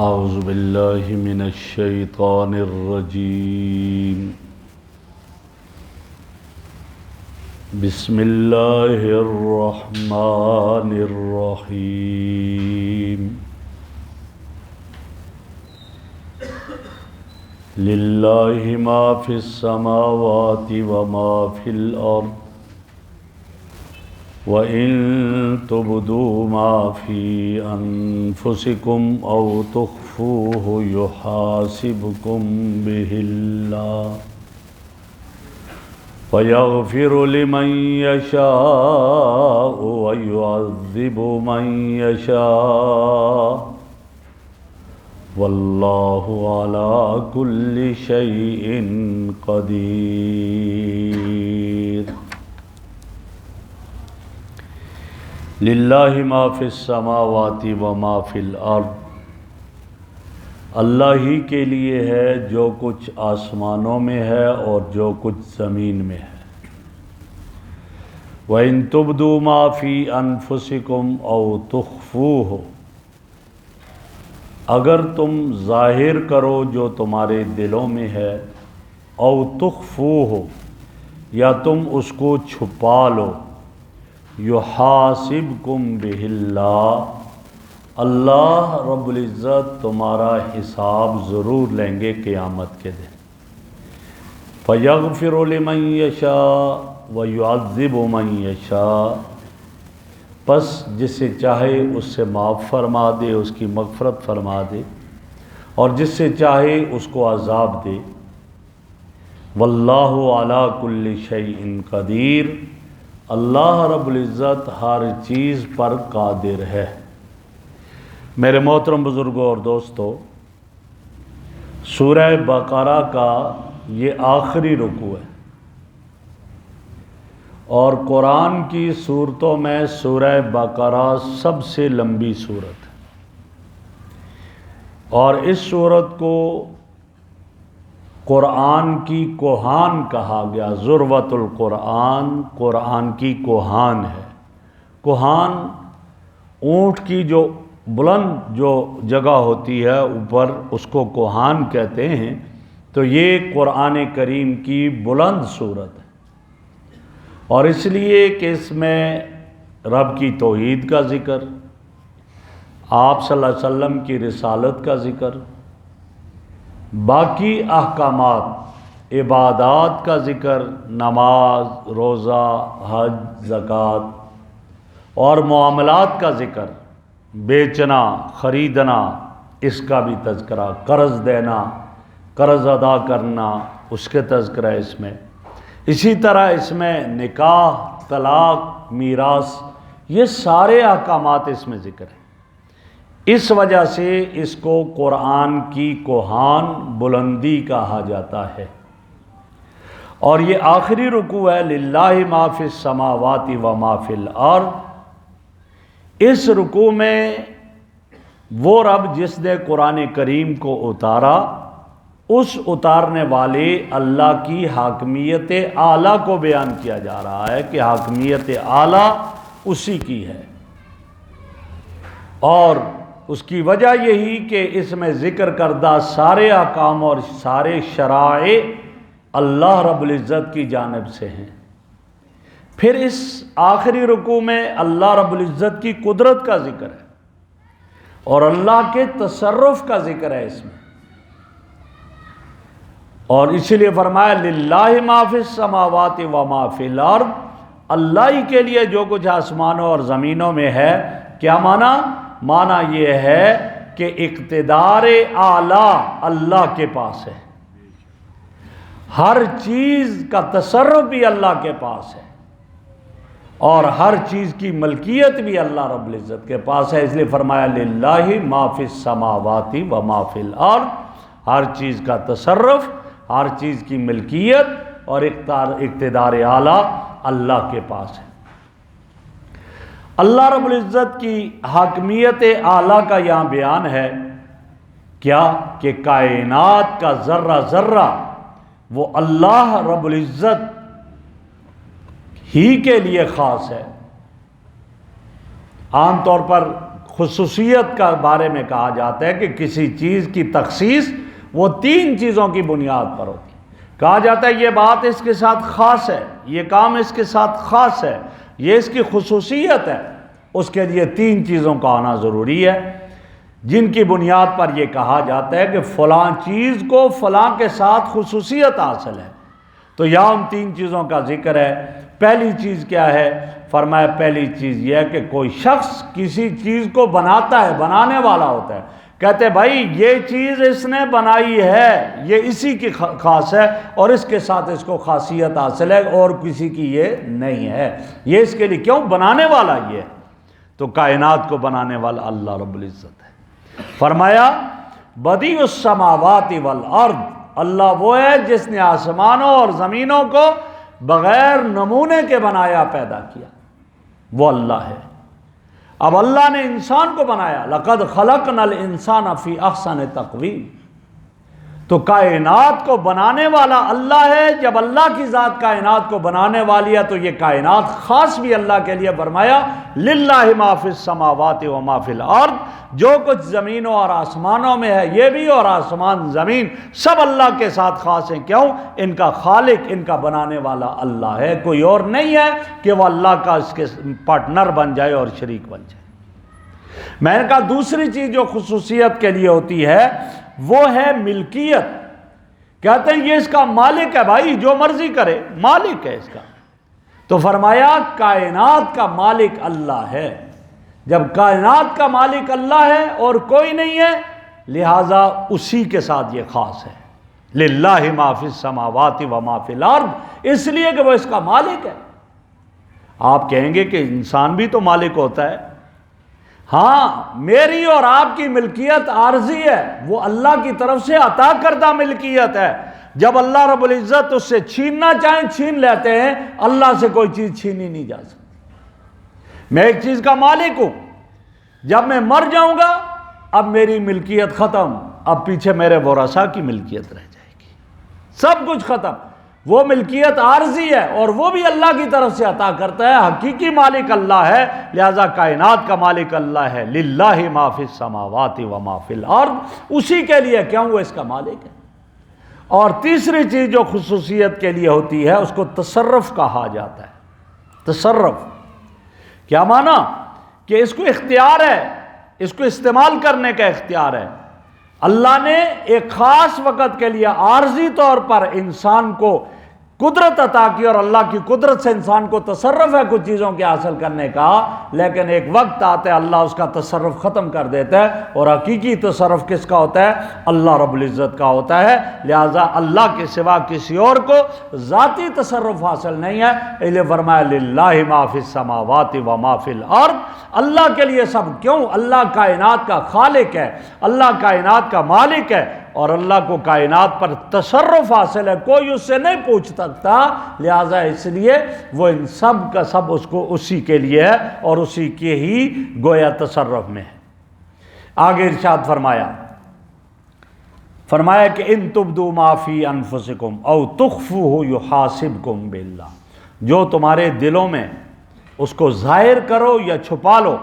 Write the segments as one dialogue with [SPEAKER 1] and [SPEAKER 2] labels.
[SPEAKER 1] اعوذ باللہ من الشیطان الرجیم بسم اللہ الرحمن الرحیم للہ ما فی السماوات وما فی الارض وَإِن تُبْدُوا مَا فِي أَنفُسِكُمْ أَوْ تُخْفُوهُ يُحَاسِبْكُم بِهِ اللَّهُ فَيَغْفِرُ لِمَن يَشَاءُ وَيُعَذِّبُ مَن يَشَاءُ وَاللَّهُ عَلَى كُلِّ شَيْءٍ قَدِيرٌ للہ ما فی السماوات وما فی الارض، اللہ ہی کے لیے ہے جو کچھ آسمانوں میں ہے اور جو کچھ زمین میں ہے۔ وَإِن تُبْدُوا مَا فِي أَنفُسِكُمْ أَوْ تُخْفُوهُ، اگر تم ظاہر کرو جو تمہارے دلوں میں ہے، أَوْ تُخْفُوهُ، یا تم اس کو چھپا لو، یحاسبکم بہ اللہ، اللہ رب العزت تمہارا حساب ضرور لیں گے قیامت کے دن۔ فیغفر لمن یشاء ویعذب من یشاء، پس جسے چاہے اس سے معاف فرما دے، اس کی مغفرت فرما دے، اور جس سے چاہے اس کو عذاب دے۔ واللہ علی کل شیء قدیر، اللہ رب العزت ہر چیز پر قادر ہے۔ میرے محترم بزرگوں اور دوستو، سورہ بقرہ کا یہ آخری رکوع ہے، اور قرآن کی سورتوں میں سورہ بقرہ سب سے لمبی سورت ہے، اور اس سورت کو قرآن کی کوہان کہا گیا۔ ذروۃ القرآن، قرآن کی کوہان ہے۔ کوہان اونٹ کی جو بلند جو جگہ ہوتی ہے اوپر، اس کو کوہان کہتے ہیں۔ تو یہ قرآن کریم کی بلند صورت ہے، اور اس لیے کہ اس میں رب کی توحید کا ذکر، آپ صلی اللہ علیہ وسلم کی رسالت کا ذکر، باقی احکامات، عبادات کا ذکر، نماز، روزہ، حج، زکوٰۃ، اور معاملات کا ذکر، بیچنا، خریدنا، اس کا بھی تذکرہ، قرض دینا، قرض ادا کرنا، اس کے تذکرہ اس میں۔ اسی طرح اس میں نکاح، طلاق، میراث، یہ سارے احکامات اس میں ذکر ہیں۔ اس وجہ سے اس کو قرآن کی کوہان، بلندی کہا جاتا ہے۔ اور یہ آخری رکوع ہے، للہ ما فی السماوات وما فی الارض۔ اس رکوع میں وہ رب جس نے قرآن کریم کو اتارا، اس اتارنے والے اللہ کی حاکمیت اعلیٰ کو بیان کیا جا رہا ہے کہ حاکمیت اعلیٰ اسی کی ہے، اور اس کی وجہ یہی کہ اس میں ذکر کردہ سارے احکام اور سارے شرائع اللہ رب العزت کی جانب سے ہیں۔ پھر اس آخری رکوع میں اللہ رب العزت کی قدرت کا ذکر ہے، اور اللہ کے تصرف کا ذکر ہے اس میں، اور اس لیے فرمایا للہ ما فی السماوات وما فی الارض، اللہ ہی کے لیے جو کچھ آسمانوں اور زمینوں میں ہے۔ کیا معنی یہ ہے کہ اقتدار اعلیٰ اللہ کے پاس ہے، ہر چیز کا تصرف بھی اللہ کے پاس ہے، اور ہر چیز کی ملکیت بھی اللہ رب العزت کے پاس ہے۔ اس لیے فرمایا للہ ما فی السماوات وما فی الارض، ہر چیز کا تصرف، ہر چیز کی ملکیت اور اقتدار اعلیٰ اللہ کے پاس ہے۔ اللہ رب العزت کی حاکمیت اعلیٰ کا یہاں بیان ہے، کیا کہ کائنات کا ذرہ ذرہ وہ اللہ رب العزت ہی کے لیے خاص ہے۔ عام طور پر خصوصیت کا بارے میں کہا جاتا ہے کہ کسی چیز کی تخصیص وہ 3 چیزوں کی بنیاد پر ہوتی ہے۔ کہا جاتا ہے یہ بات اس کے ساتھ خاص ہے، یہ کام اس کے ساتھ خاص ہے، یہ اس کی خصوصیت ہے، اس کے لیے 3 چیزوں کا آنا ضروری ہے، جن کی بنیاد پر یہ کہا جاتا ہے کہ فلاں چیز کو فلاں کے ساتھ خصوصیت حاصل ہے۔ تو یہاں ان 3 چیزوں کا ذکر ہے۔ پہلی چیز کیا ہے؟ فرمایا پہلی چیز یہ ہے کہ کوئی شخص کسی چیز کو بناتا ہے، بنانے والا ہوتا ہے، کہتے بھائی یہ چیز اس نے بنائی ہے، یہ اسی کی خاص ہے اور اس کے ساتھ اس کو خاصیت حاصل ہے اور کسی کی یہ نہیں ہے، یہ اس کے لیے کیوں بنانے والا یہ ہے۔ تو کائنات کو بنانے والا اللہ رب العزت ہے۔ فرمایا بدیع السماوات والارض، اللہ وہ ہے جس نے آسمانوں اور زمینوں کو بغیر نمونے کے بنایا، پیدا کیا، وہ اللہ ہے۔ اب اللہ نے انسان کو بنایا، لقد خلقنا الانسان فی احسن تقویم، تو کائنات کو بنانے والا اللہ ہے۔ جب اللہ کی ذات کائنات کو بنانے والی ہے تو یہ کائنات خاص بھی اللہ کے لیے۔ فرمایا للہ ما فی السماوات و ما فی الارض، جو کچھ زمینوں اور آسمانوں میں ہے یہ بھی اور آسمان زمین سب اللہ کے ساتھ خاص ہیں۔ کیوں؟ ان کا خالق، ان کا بنانے والا اللہ ہے، کوئی اور نہیں ہے کہ وہ اللہ کا اس کے پارٹنر بن جائے اور شریک بن جائے۔ میں نے کہا دوسری چیز جو خصوصیت کے لیے ہوتی ہے وہ ہے ملکیت۔ کہتے ہیں یہ اس کا مالک ہے، بھائی جو مرضی کرے، مالک ہے اس کا۔ تو فرمایا کائنات کا مالک اللہ ہے۔ جب کائنات کا مالک اللہ ہے اور کوئی نہیں ہے، لہذا اسی کے ساتھ یہ خاص ہے۔ للہ ما فی السماوات و ما فی الارض، اس لیے کہ وہ اس کا مالک ہے۔ آپ کہیں گے کہ انسان بھی تو مالک ہوتا ہے۔ ہاں، میری اور آپ کی ملکیت عارضی ہے، وہ اللہ کی طرف سے عطا کردہ ملکیت ہے۔ جب اللہ رب العزت اس سے چھیننا چاہیں چھین لیتے ہیں، اللہ سے کوئی چیز چھینی نہیں جا سکتی۔ میں ایک چیز کا مالک ہوں، جب میں مر جاؤں گا اب میری ملکیت ختم، اب پیچھے میرے ورثاء کی ملکیت رہ جائے گی، سب کچھ ختم۔ وہ ملکیت عارضی ہے اور وہ بھی اللہ کی طرف سے عطا کرتا ہے، حقیقی مالک اللہ ہے، لہذا کائنات کا مالک اللہ ہے۔ للہ ما فی السماوات و ما فی الارض، اسی کے لیے، کیوں وہ اس کا مالک ہے۔ اور تیسری چیز جو خصوصیت کے لیے ہوتی ہے اس کو تصرف کہا جاتا ہے۔ تصرف کیا معنی؟ کہ اس کو اختیار ہے، اس کو استعمال کرنے کا اختیار ہے۔ اللہ نے ایک خاص وقت کے لیے عارضی طور پر انسان کو قدرت عطا کی، اور اللہ کی قدرت سے انسان کو تصرف ہے کچھ چیزوں کے حاصل کرنے کا، لیکن ایک وقت آتا ہے اللہ اس کا تصرف ختم کر دیتا ہے، اور حقیقی تصرف کس کا ہوتا ہے؟ اللہ رب العزت کا ہوتا ہے۔ لہذا اللہ کے سوا کسی اور کو ذاتی تصرف حاصل نہیں ہے، اس لیے فرمایا للہ ما فی السماوات و ما فی الارض، اللہ کے لیے سب۔ کیوں؟ اللہ کائنات کا خالق ہے، اللہ کائنات کا مالک ہے، اور اللہ کو کائنات پر تصرف حاصل ہے، کوئی اس سے نہیں پوچھ سکتا، لہذا اس لیے وہ ان سب کا سب اس کو اسی کے لیے ہے اور اسی کے ہی گویا تصرف میں ہے۔ آگے ارشاد فرمایا کہ ان تبدوا ما فی انفسکم او تخفوہ یحاسبکم باللہ، جو تمہارے دلوں میں اس کو ظاہر کرو یا چھپا لو،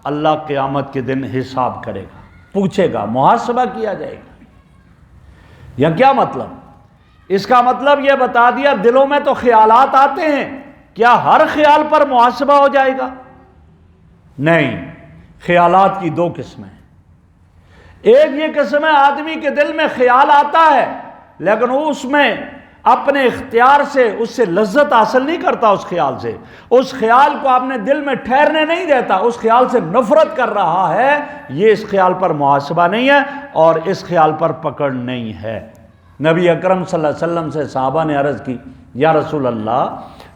[SPEAKER 1] اللہ قیامت کے دن حساب کرے گا، پوچھے گا، محاسبہ کیا جائے گا۔ یا کیا مطلب؟ اس کا مطلب یہ بتا دیا دلوں میں تو خیالات آتے ہیں، کیا ہر خیال پر محاسبہ ہو جائے گا؟ نہیں، خیالات کی 2 قسمیں ہیں۔ ایک یہ قسم ہے آدمی کے دل میں خیال آتا ہے لیکن وہ اس میں اپنے اختیار سے اس سے لذت حاصل نہیں کرتا، اس خیال سے، اس خیال کو اپنے دل میں ٹھہرنے نہیں دیتا، اس خیال سے نفرت کر رہا ہے، یہ اس خیال پر محاسبہ نہیں ہے اور اس خیال پر پکڑ نہیں ہے۔ نبی اکرم صلی اللہ علیہ وسلم سے صحابہ نے عرض کی، یا رسول اللہ،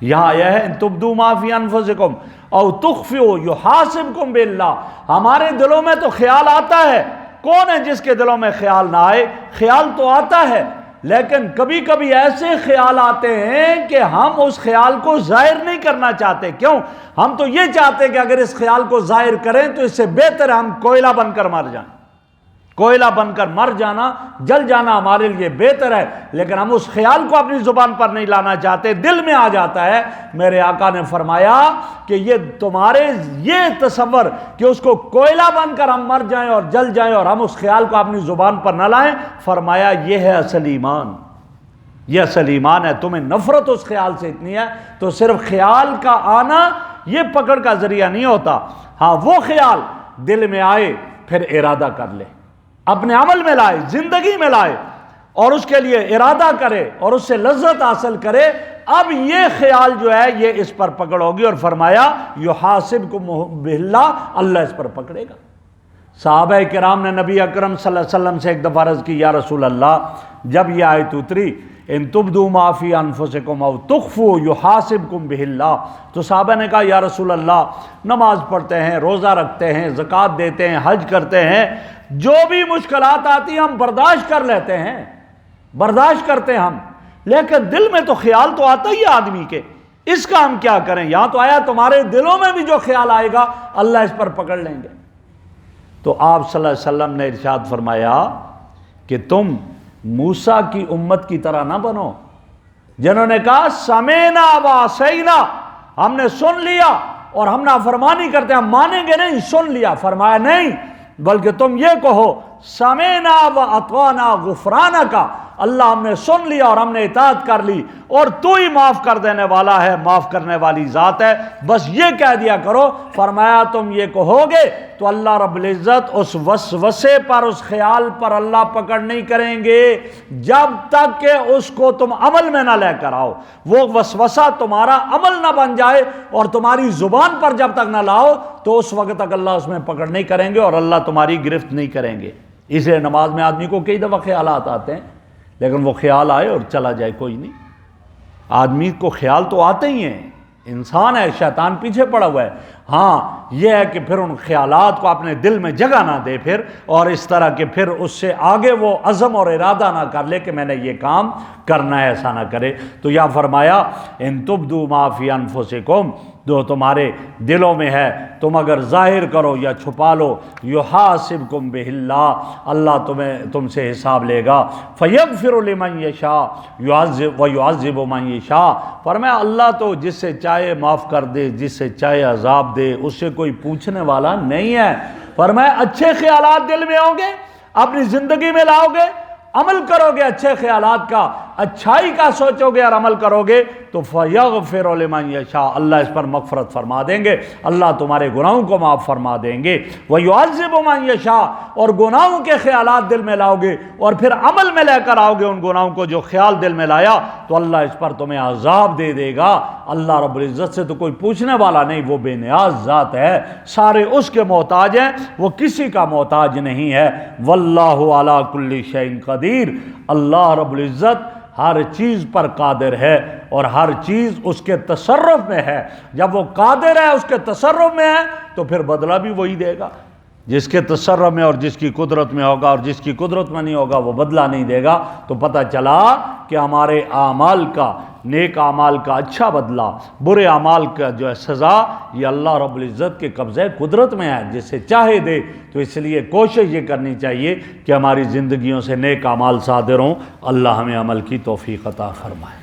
[SPEAKER 1] یہاں آیا ہے تبدوا ما فی انفسکم او تخفوا یحاسبکم باللہ، ہمارے دلوں میں تو خیال آتا ہے، کون ہے جس کے دلوں میں خیال نہ آئے؟ خیال تو آتا ہے، لیکن کبھی کبھی ایسے خیال آتے ہیں کہ ہم اس خیال کو ظاہر نہیں کرنا چاہتے۔ کیوں؟ ہم تو یہ چاہتے کہ اگر اس خیال کو ظاہر کریں تو اس سے بہتر ہم کوئلہ بن کر مر جائیں، کوئلہ بن کر مر جانا، جل جانا ہمارے لیے بہتر ہے، لیکن ہم اس خیال کو اپنی زبان پر نہیں لانا چاہتے، دل میں آ جاتا ہے۔ میرے آقا نے فرمایا کہ یہ تمہارے یہ تصور کہ اس کو کوئلہ بن کر ہم مر جائیں اور جل جائیں اور ہم اس خیال کو اپنی زبان پر نہ لائیں، فرمایا یہ ہے اصل ایمان، یہ اصل ایمان ہے۔ تمہیں نفرت اس خیال سے اتنی ہے تو صرف خیال کا آنا یہ پکڑ کا ذریعہ نہیں ہوتا، ہاں وہ خیال دل میں آئے پھر ارادہ کر لے، اپنے عمل میں لائے، زندگی میں لائے اور اس کے لیے ارادہ کرے اور اس سے لذت حاصل کرے، اب یہ خیال جو ہے یہ اس پر پکڑ ہوگی۔ اور فرمایا یحاسبکم باللہ، اللہ اس پر پکڑے گا۔ صحابہ کرام نے نبی اکرم صلی اللہ علیہ وسلم سے ایک دفعہ عرض کی، یا رسول اللہ، جب یہ آیت اتری ان تبدوا ما فی انفسکم او تخفوا یحاسبکم بہ اللہ، تو صحابہ نے کہا یا رسول اللہ، نماز پڑھتے ہیں، روزہ رکھتے ہیں، زکوٰۃ دیتے ہیں، حج کرتے ہیں، جو بھی مشکلات آتی ہیں ہم برداشت کر لیتے ہیں، برداشت کرتے ہیں ہم، لیکن دل میں تو خیال تو آتا ہی ہے آدمی کے، اس کا ہم کیا کریں؟ یہاں تو آیا تمہارے دلوں میں بھی جو خیال آئے گا اللہ اس پر پکڑ لیں گے۔ تو آپ صلی اللہ علیہ وسلم نے ارشاد فرمایا کہ تم موسیٰ کی امت کی طرح نہ بنو جنہوں نے کہا سمینا وعصینا، ہم نے سن لیا اور ہم نافرمانی کرتے ہیں، ہم مانیں گے نہیں، سن لیا۔ فرمایا نہیں، بلکہ تم یہ کہو سمینا واطعنا غفرانک، اللہ ہم نے سن لیا اور ہم نے اطاعت کر لی اور تو ہی معاف کر دینے والا ہے، معاف کرنے والی ذات ہے، بس یہ کہہ دیا کرو۔ فرمایا تم یہ کہو گے تو اللہ رب العزت اس وسوسے پر، اس خیال پر اللہ پکڑ نہیں کریں گے جب تک کہ اس کو تم عمل میں نہ لے کر آؤ، وہ وسوسہ تمہارا عمل نہ بن جائے اور تمہاری زبان پر جب تک نہ لاؤ تو اس وقت تک اللہ اس میں پکڑ نہیں کریں گے اور اللہ تمہاری گرفت نہیں کریں گے۔ اس لیے نماز میں آدمی کو کئی دفعہ خیالات آتے ہیں، لیکن وہ خیال آئے اور چلا جائے کوئی نہیں۔ آدمی کو خیال تو آتے ہی ہیں، انسان ہے، شیطان پیچھے پڑا ہوا ہے، ہاں یہ ہے کہ پھر ان خیالات کو اپنے دل میں جگہ نہ دے پھر، اور اس طرح کہ پھر اس سے آگے وہ عزم اور ارادہ نہ کر لے کہ میں نے یہ کام کرنا ہے، ایسا نہ کرے۔ تو یا فرمایا ان تبدوا ما فی انفسکم، جو تمہارے دلوں میں ہے تم اگر ظاہر کرو یا چھپا لو، یحاسبکم بہ اللہ، اللہ تم سے حساب لے گا، فیغفر لمن یشاء ویعذب من یشاء، فرمایا اللہ تو جس سے چاہے معاف کر دے، جس سے چاہے عذاب دے، اس سے کوئی پوچھنے والا نہیں ہے۔ فرمایا اچھے خیالات دل میں ہوں گے، اپنی زندگی میں لاؤ گے، عمل کرو گے اچھے خیالات کا، اچھائی کا سوچو گے اور عمل کرو گے تو فیغفر لمن یشاء، اللہ اس پر مغفرت فرما دیں گے، اللہ تمہارے گناہوں کو معاف فرما دیں گے، ویعذب من یشاء، اور گناہوں کے خیالات دل میں لاؤ گے اور پھر عمل میں لے کر آؤ گے ان گناہوں کو جو خیال دل میں لایا تو اللہ اس پر تمہیں عذاب دے دے گا۔ اللہ رب العزت سے تو کوئی پوچھنے والا نہیں، وہ بے نیاز ذات ہے، سارے اس کے محتاج ہیں، وہ کسی کا محتاج نہیں ہے۔ واللہ علی کل شیء قدیر، اللہ رب العزت ہر چیز پر قادر ہے اور ہر چیز اس کے تصرف میں ہے۔ جب وہ قادر ہے، اس کے تصرف میں ہے تو پھر بدلہ بھی وہی دے گا، جس کے تصرف میں اور جس کی قدرت میں ہوگا، اور جس کی قدرت میں نہیں ہوگا وہ بدلہ نہیں دے گا۔ تو پتہ چلا کہ ہمارے اعمال کا، نیک اعمال کا اچھا بدلہ، برے اعمال کا جو ہے سزا، یہ اللہ رب العزت کے قبضے قدرت میں ہے، جسے چاہے دے۔ تو اس لیے کوشش یہ کرنی چاہیے کہ ہماری زندگیوں سے نیک اعمال صادر ہوں۔ اللہ ہمیں عمل کی توفیق عطا فرمائے۔